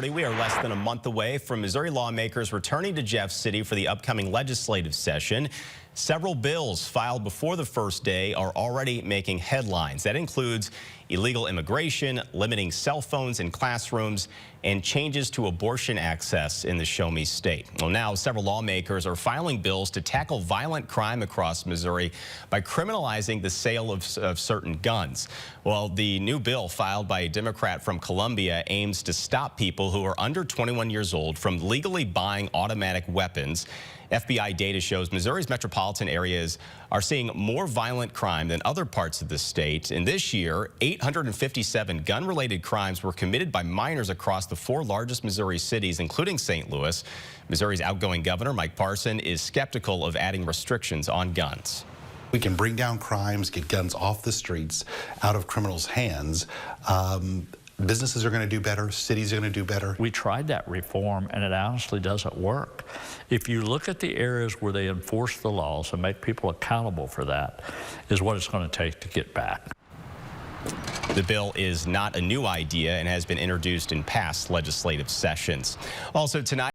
We are less than a month away from Missouri lawmakers returning to Jeff City for the upcoming legislative session. Several bills filed before the first day are already making headlines. That includes illegal immigration, limiting cell phones in classrooms, and changes to abortion access in the Show Me state. Well, now several lawmakers are filing bills to tackle violent crime across Missouri by criminalizing the sale of certain guns. Well, the new bill filed by a Democrat from Columbia aims to stop people who are under 21 years old from legally buying automatic weapons. FBI data shows Missouri's metropolitan areas are seeing more violent crime than other parts of the state. And this year, 857 gun-related crimes were committed by minors across the 4 largest Missouri cities, including St. Louis. Missouri's outgoing governor, Mike Parson, is skeptical of adding restrictions on guns. We can bring down crimes, get guns off the streets, out of criminals' hands. Businesses are going to do better. Cities are going to do better. We tried that reform, and it honestly doesn't work. If you look at the areas where they enforce the laws and make people accountable for that, is what it's going to take to get back. The bill is not a new idea and has been introduced in past legislative sessions. Also tonight,